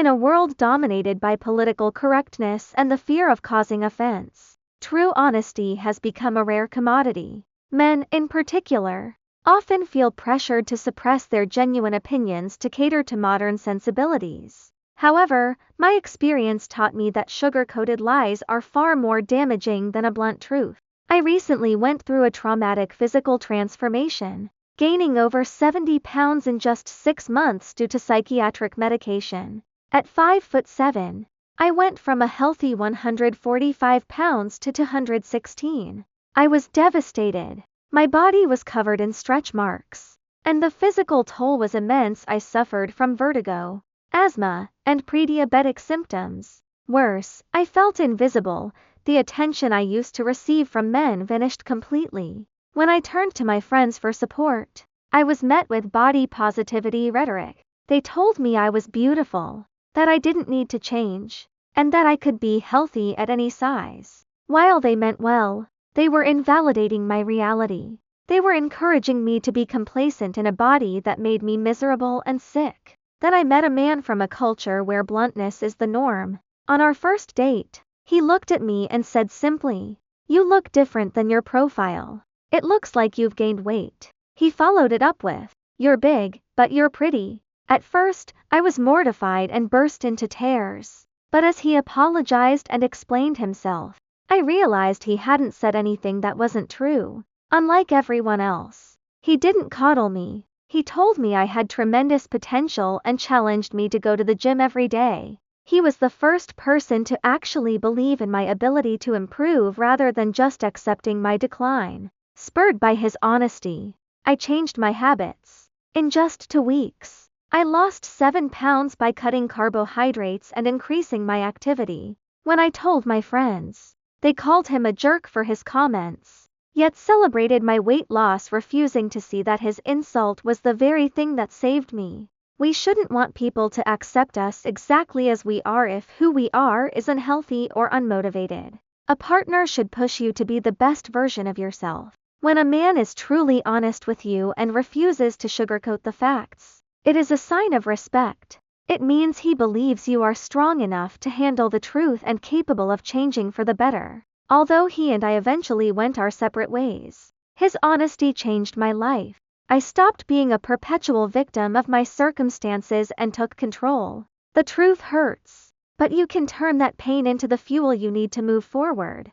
In a world dominated by political correctness and the fear of causing offense, true honesty has become a rare commodity. Men, in particular, often feel pressured to suppress their genuine opinions to cater to modern sensibilities. However, my experience taught me that sugar-coated lies are far more damaging than a blunt truth. I recently went through a traumatic physical transformation, gaining over 70 pounds in just 6 months due to psychiatric medication. At 5'7", I went from a healthy 145 pounds to 216. I was devastated. My body was covered in stretch marks, and the physical toll was immense. I suffered from vertigo, asthma, and pre-diabetic symptoms. Worse, I felt invisible. The attention I used to receive from men vanished completely. When I turned to my friends for support, I was met with body positivity rhetoric. They told me I was beautiful, that I didn't need to change, and that I could be healthy at any size. While they meant well, they were invalidating my reality. They were encouraging me to be complacent in a body that made me miserable and sick. Then I met a man from a culture where bluntness is the norm. On our first date, he looked at me and said simply, "You look different than your profile. It looks like you've gained weight." He followed it up with, "You're big, but you're pretty." At first, I was mortified and burst into tears. But as he apologized and explained himself, I realized he hadn't said anything that wasn't true. Unlike everyone else, he didn't coddle me. He told me I had tremendous potential and challenged me to go to the gym every day. He was the first person to actually believe in my ability to improve rather than just accepting my decline. Spurred by his honesty, I changed my habits. In just 2 weeks, I lost 7 pounds by cutting carbohydrates and increasing my activity. When I told my friends, they called him a jerk for his comments, yet celebrated my weight loss, refusing to see that his insult was the very thing that saved me. We shouldn't want people to accept us exactly as we are if who we are is unhealthy or unmotivated. A partner should push you to be the best version of yourself. When a man is truly honest with you and refuses to sugarcoat the facts, it is a sign of respect. It means he believes you are strong enough to handle the truth and capable of changing for the better. Although he and I eventually went our separate ways, his honesty changed my life. I stopped being a perpetual victim of my circumstances and took control. The truth hurts, but you can turn that pain into the fuel you need to move forward.